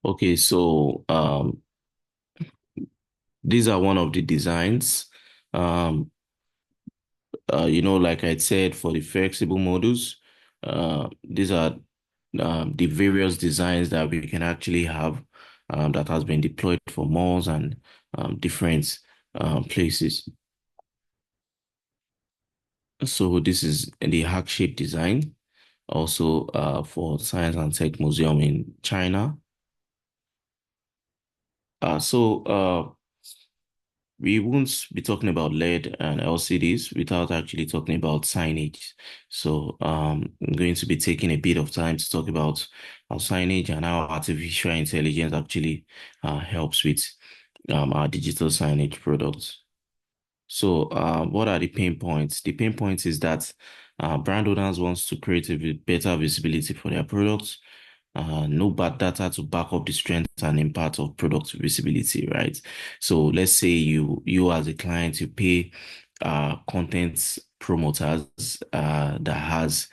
Okay, so these are one of the designs. Um, like I said, for the flexible models, these are the various designs that we can actually have that has been deployed for malls and different places. So this is the heart shape design, also for Science and Tech Museum in China. We won't be talking about LED and LCDs without actually talking about signage. So I'm going to be taking a bit of time to talk about how signage and how artificial intelligence actually helps with our digital signage products. So what are the pain points? The pain points is that brand owners wants to create better visibility for their products, no bad data to back up the strength and impact of product visibility, right? So let's say you as a client, you pay content promoters that has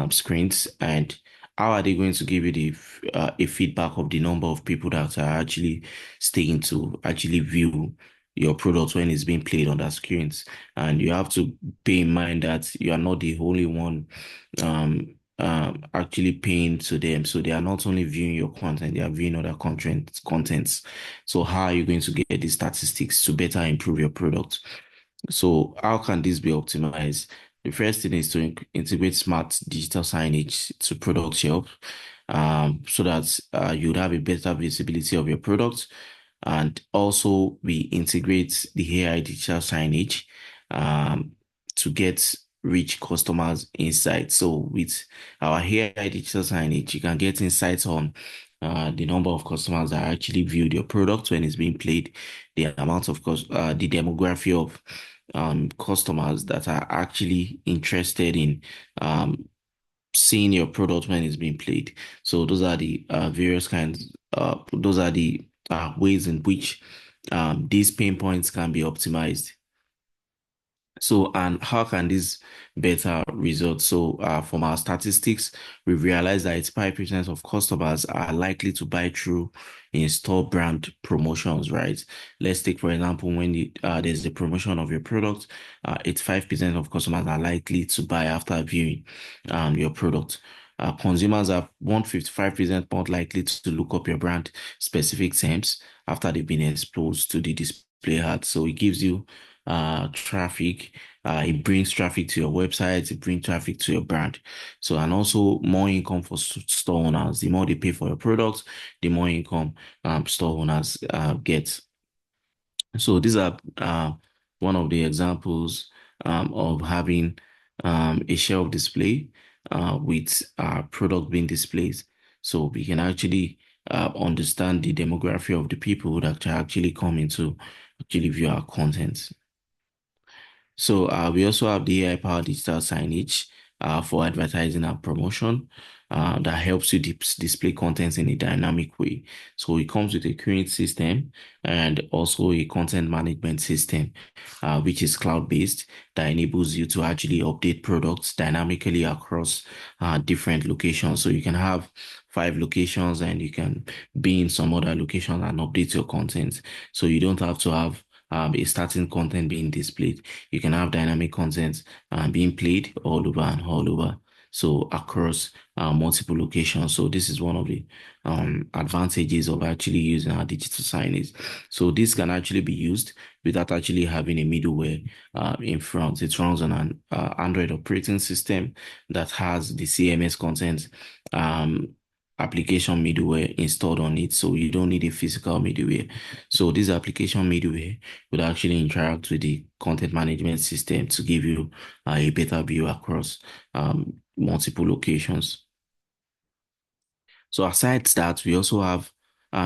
screens, and how are they going to give you a feedback of the number of people that are actually staying to actually view your product when it's being played on the screens? And you have to bear in mind that you are not the only one actually paying to them. So they are not only viewing your content, they are viewing other contents. So how are you going to get the statistics to better improve your product? So how can this be optimized? The first thing is to integrate smart digital signage to product shelf, so that you'd have a better visibility of your product. And also we integrate the AI digital signage um, to get rich customers insights. So with our AI digital signage, you can get insights on the number of customers that actually viewed your product when it's being played, the amount of the demography of customers that are actually interested in seeing your product when it's being played. So those are the those are the ways in which these pain points can be optimized. So, and how can this better result? So, from our statistics, we've realized that 85% of customers are likely to buy through in-store brand promotions, right? Let's take, for example, when there's a promotion of your product, 85% of customers are likely to buy after viewing your product. Consumers are 155% more likely to look up your brand specific terms after they've been exposed to the display ad. So it gives you traffic. It brings traffic to your website, it brings traffic to your brand. So, and also more income for store owners. The more they pay for your products, the more income store owners get. So these are one of the examples of having a shelf display with product being displayed. So we can actually understand the demography of the people that are actually coming to actually view our content. So we also have the AI-powered digital signage for advertising and promotion that helps you display content in a dynamic way. So it comes with a current system and also a content management system, which is cloud-based, that enables you to actually update products dynamically across different locations. So you can have 5 locations and you can be in some other location and update your content. So you don't have to have a starting content being displayed. You can have dynamic content being played all over and all over. So across multiple locations. So this is one of the advantages of actually using our digital signage. So this can actually be used without actually having a middleware in front. It runs on an Android operating system that has the CMS content um, application middleware installed on it. So you don't need a physical middleware. So this application middleware would actually interact with the content management system to give you a better view across multiple locations. So aside that, we also have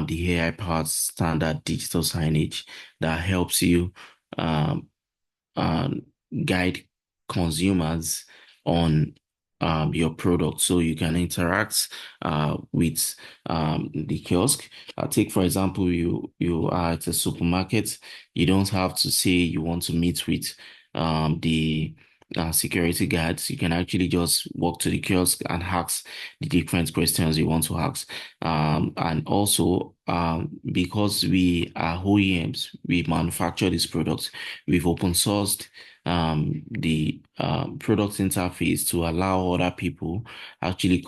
the AI-powered standard digital signage that helps you um, um, guide consumers on your product, so you can interact with the kiosk. Take for example, you are at a supermarket. You don't have to say you want to meet with the security guards. You can actually just walk to the kiosk and ask the different questions you want to ask. And also, because we are OEMs, we manufacture these products. We've open sourced the product interface to allow other people actually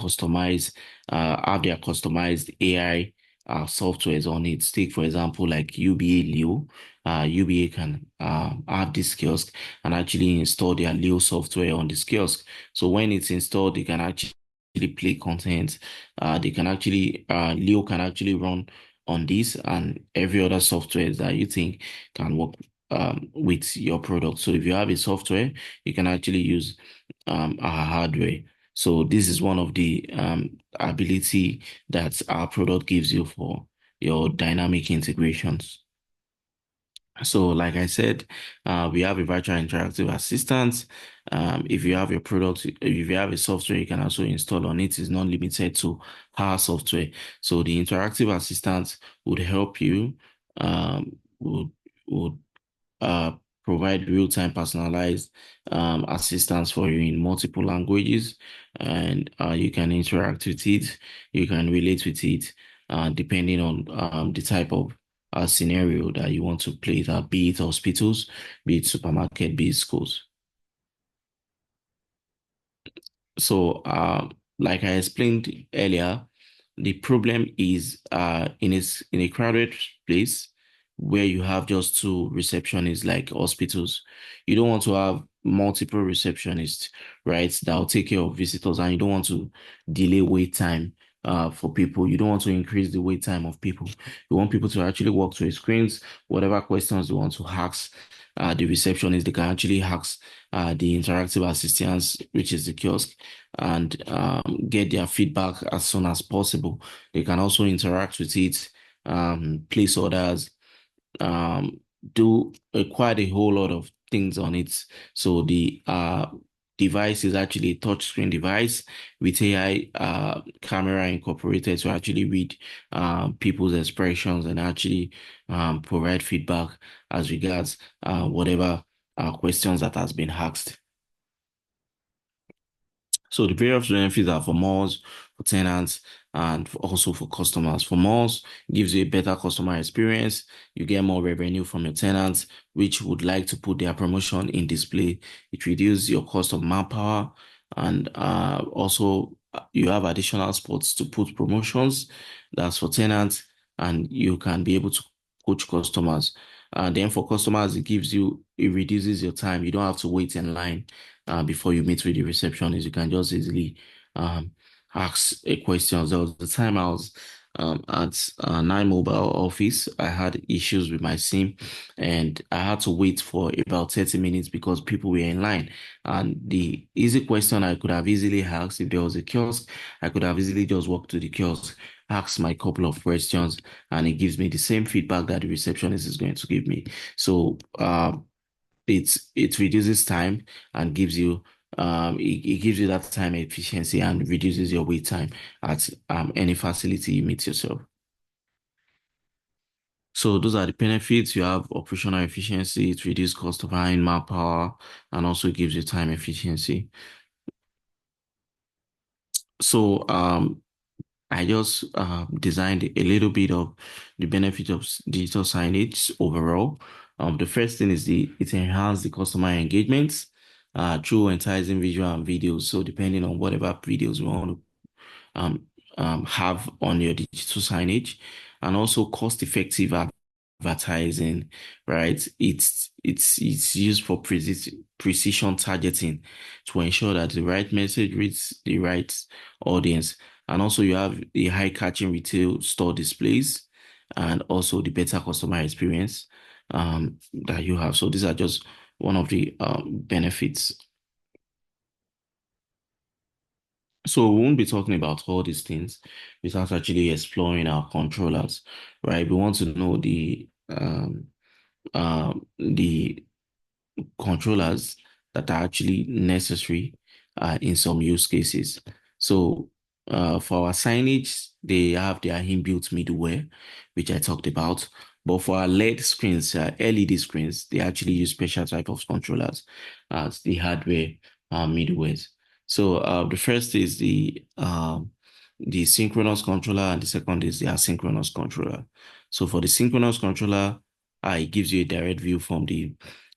have their customized AI softwares on it. Take, for example, like UBA Leo. UBA can have this kiosk and actually install their Leo software on this kiosk. So when it's installed, they can actually play content. They can actually Leo can actually run on this and every other software that you think can work with your product. So if you have a software, you can actually use our hardware. So this is one of the ability that our product gives you for your dynamic integrations. So, like I said, we have a virtual interactive assistant. If you have your product, if you have a software, you can also install on it. It's not limited to our software. So, the interactive assistant would help you, would uh, provide real-time personalized assistance for you in multiple languages, and you can interact with it, you can relate with it, depending on the type of scenario that you want to play that, be it hospitals, be it supermarket, be it schools. So, like I explained earlier, the problem is in a crowded place where you have just two receptionists like hospitals. You don't want to have multiple receptionists, right? That'll take care of visitors, and you don't want to delay wait time for people. You don't want to increase the wait time of people. You want people to actually walk to a screens, whatever questions they want to ask the receptionist, they can actually ask the interactive assistants, which is the kiosk, and get their feedback as soon as possible. They can also interact with it, place orders, um, do quite a whole lot of things on it. So the device is actually a touchscreen device with AI camera incorporated to actually read people's expressions and actually provide feedback as regards whatever questions that has been asked. So the various benefits are for malls, for tenants, and also for customers. For malls, it gives you a better customer experience. You get more revenue from your tenants, which would like to put their promotion in display. It reduces your cost of manpower, and also you have additional spots to put promotions. That's for tenants, and you can be able to coach customers. Then for customers, it reduces your time. You don't have to wait in line before you meet with the receptionist. You can just easily um, ask a question. There was the time I was at Nine Mobile office. I had issues with my SIM and I had to wait for about 30 minutes because people were in line. And the easy question I could have easily asked if there was a kiosk, I could have easily just walked to the kiosk, asked my couple of questions, and it gives me the same feedback that the receptionist is going to give me. So it reduces time and it gives you that time efficiency and reduces your wait time at any facility you meet yourself. So those are the benefits. You have operational efficiency, it reduces cost of hiring manpower, and also gives you time efficiency. So I just designed a little bit of the benefit of digital signage overall. The first thing is it enhances the customer engagement through enticing visual and videos. So depending on whatever videos we want to um, have on your digital signage, and also cost-effective advertising, right? It's used for precision targeting to ensure that the right message reaches the right audience. And also you have the high catching retail store displays and also the better customer experience that you have. So these are just one of the benefits. So we won't be talking about all these things without actually exploring our controllers, right? We want to know the controllers that are actually necessary in some use cases. So for our signage, they have their inbuilt middleware, which I talked about. But for our LED screens, LED screens, they actually use special type of controllers as the hardware middlewares. So the first is the synchronous controller, and the second is the asynchronous controller. So for the synchronous controller, it gives you a direct view from the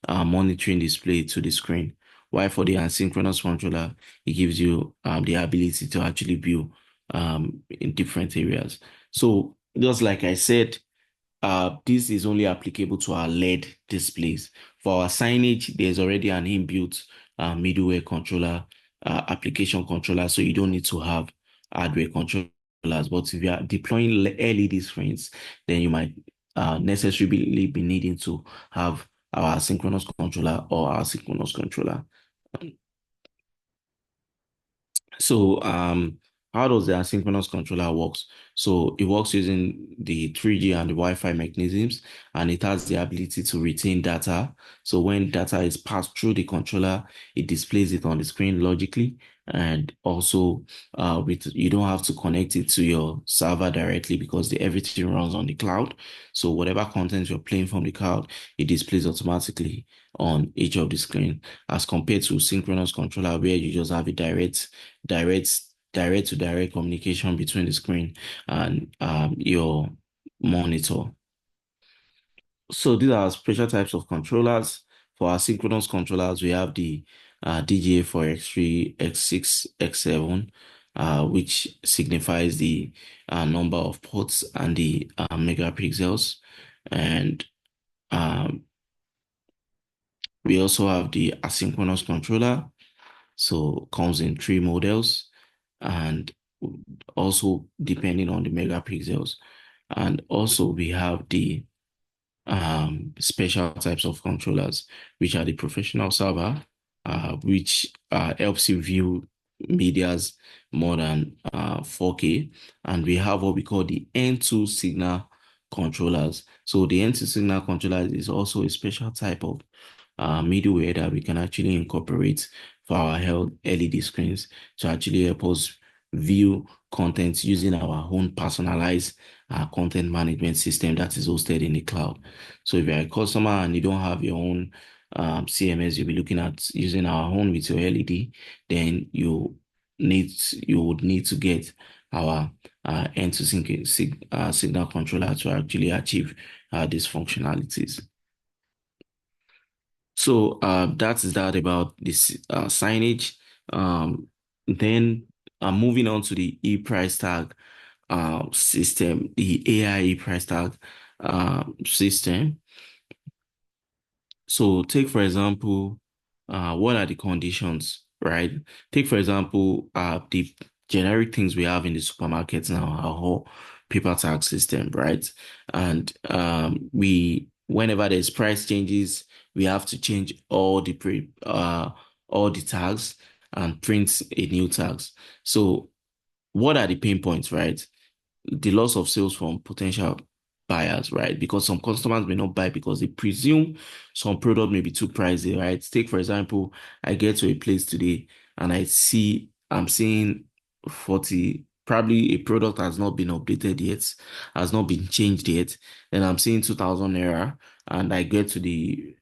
monitoring display to the screen. While for the asynchronous controller, it gives you the ability to actually view in different areas. So just like I said, this is only applicable to our LED displays. For our signage, there's already an inbuilt middleware controller, application controller, so you don't need to have hardware controllers. But if you are deploying LED screens, then you might necessarily be needing to have our synchronous controller or our synchronous controller. So, how does the asynchronous controller works? So it works using the 3G and the Wi-Fi mechanisms, and it has the ability to retain data. So when data is passed through the controller, it displays it on the screen logically, and also you don't have to connect it to your server directly because everything runs on the cloud. So whatever content you're playing from the cloud, it displays automatically on each of the screen, as compared to synchronous controller where you just have a direct direct to direct communication between the screen and your monitor. So these are special types of controllers. For our synchronous controllers, we have the DGA4 X3, X6, X7, which signifies the number of ports and the megapixels. And um, we also have the asynchronous controller. So comes in three models, and also depending on the megapixels. And also we have the special types of controllers, which are the professional server, which helps you view medias more than 4K. And we have what we call the N2 signal controllers. So the N2 signal controller is also a special type of middleware that we can actually incorporate for our LED screens to actually help us view content using our own personalized content management system that is hosted in the cloud. So if you're a customer and you don't have your own CMS, you'll be looking at using our own with your LED, then you would need to get our N2 signal controller to actually achieve these functionalities. So that is that about this signage. Then moving on to the e-price tag system, the AI e-price tag system. So take for example, what are the conditions, right? Take for example, the generic things we have in the supermarkets now, our whole paper tag system, right? And whenever there's price changes, we have to change all the tags and print a new tags. So what are the pain points, right? The loss of sales from potential buyers, right? Because some customers may not buy because they presume some product may be too pricey, right? Take, for example, I get to a place today and I'm seeing 40, probably a product has not been updated yet, has not been changed yet. Then I'm seeing 2,000 naira and I get to the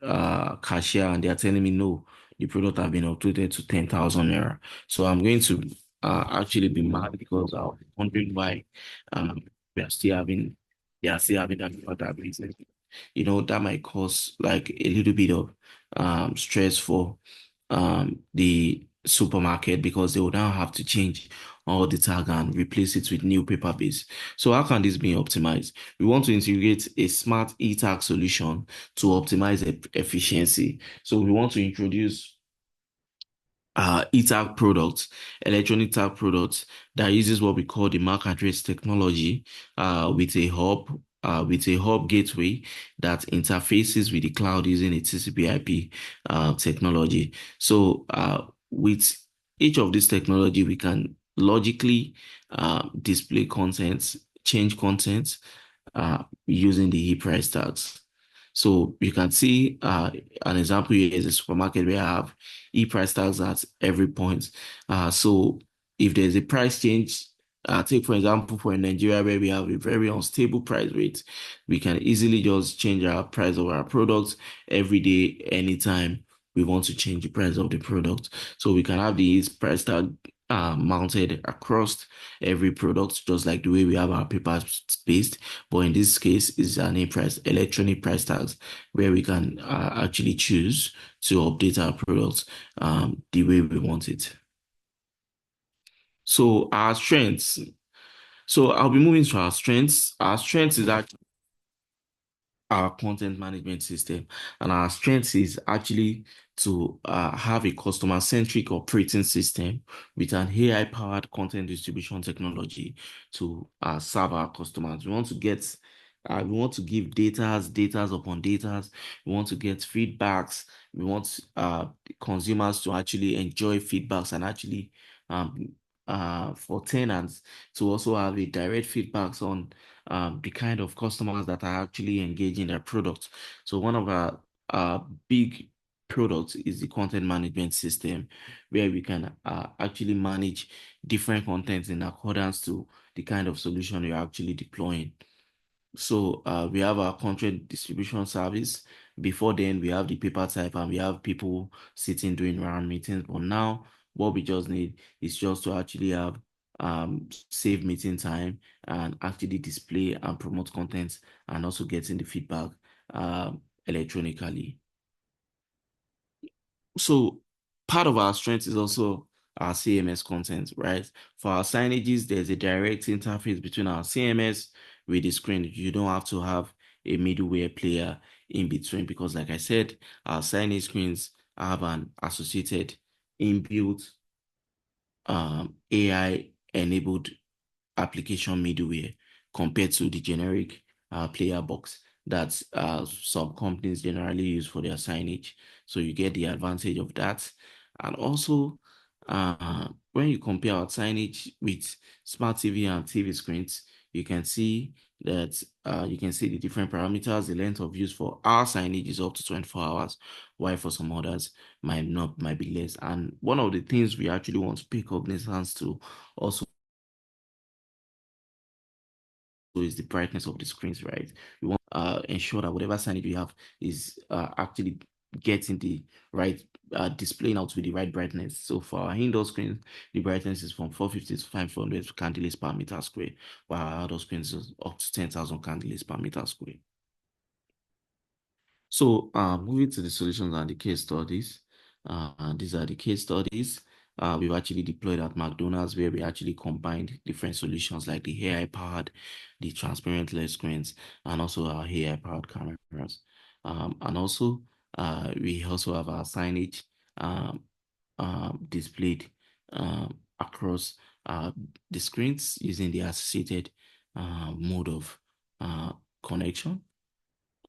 cashier and they're telling me, no, the product have been updated to 10,000 naira. So I'm going to actually be mad because I'm wondering why um, we are still having, they are still having that product business. That might cause like a little bit of stress for the supermarket because they will now have to change all the tag and replace it with new paper base. So how can this be optimized? We want to integrate a smart e-tag solution to optimize efficiency. So we want to introduce e-tag products, electronic tag products that uses what we call the MAC address technology with a hub gateway that interfaces with the cloud using a TCP/IP technology. So with each of these technology, we can logically display content, change content using the e-price tags. So you can see an example here is a supermarket where I have e-price tags at every point. So if there's a price change, Take for example, for Nigeria where we have a very unstable price rate, we can easily just change our price of our products every day, anytime we want to change the price of the product. So we can have these price tag mounted across every product, just like the way we have our paper based. But in this case, it's an electronic price tags, where we can actually choose to update our products the way we want it. So our strengths. So I'll be moving to our strengths. Our strengths is actually our content management system, and our strength is actually to have a customer-centric operating system with an AI-powered content distribution technology to serve our customers. We want to give datas upon datas. We want to get feedbacks. We want consumers to actually enjoy feedbacks and actually um, for tenants to also have a direct feedbacks on the kind of customers that are actually engaging their products. So one of our big products is the content management system, where we can actually manage different contents in accordance to the kind of solution you're actually deploying. So we have our content distribution service. Before then, we have the paper type and we have people sitting doing round meetings. But now, what we just need is just to actually have save meeting time and actually display and promote content and also getting the feedback electronically. So part of our strength is also our CMS content, right? For our signages, there's a direct interface between our CMS with the screen. You don't have to have a middleware player in between because, like I said, our signage screens have an associated inbuilt AI-enabled application middleware compared to the generic player box that some companies generally use for their signage. So you get the advantage of that. And also, when you compare our signage with smart TV and TV screens, you can see that you can see the different parameters. The length of use for our signage is up to 24 hours, while for some others might be less. And one of the things we actually want to pay cognizance to also is the brightness of the screens, right? We want ensure that whatever signage we have is actually getting the right displaying out with the right brightness. So for our indoor screens, the brightness is from 450 to 500 candles per meter square, while our outdoor screens is up to 10,000 candles per meter square. So, moving to the solutions and the case studies. These are the case studies we've actually deployed at McDonald's, where we actually combined different solutions like the AI-powered, the transparent LED screens, and also our AI-powered cameras. And also, we also have our signage displayed across the screens using the associated mode of connection.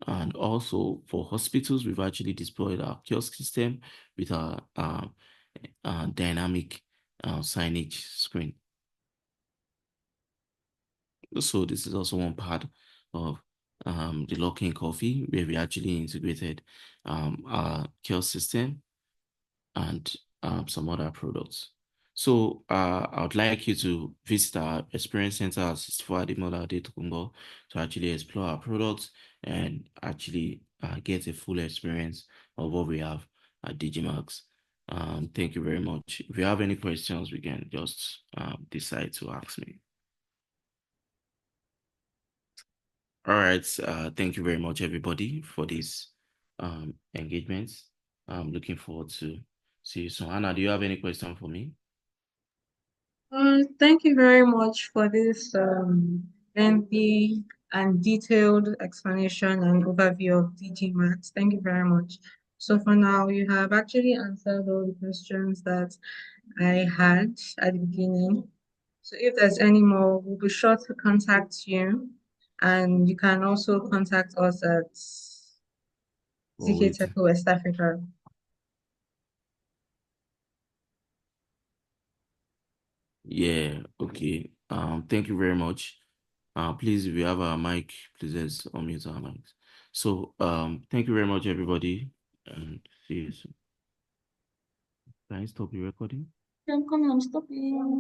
And also for hospitals, we've actually deployed our kiosk system with our dynamic signage screen. So this is also one part of the lock-in coffee, where we actually integrated our kiosk system and some other products. So I would like you to visit our experience center at 64 Adimola Adetukunbo to actually explore our products and actually get a full experience of what we have at Digimax. Thank you very much. If you have any questions, we can just decide to ask me. All right. Thank you very much, everybody, for this engagement. I'm looking forward to see you soon. Anna, do you have any question for me? Thank you very much for this lengthy and detailed explanation and overview of DGMax. Thank you very much. So for now, you have actually answered all the questions that I had at the beginning. So if there's any more, we'll be sure to contact you. And you can also contact us at Oh, ZK wait. Tech West Africa. Yeah, okay. Thank you very much. Please, if you have a mic, please let's unmute our mics. So, thank you very much, everybody, and see you soon. Can I stop the recording? Come, I'm stopping.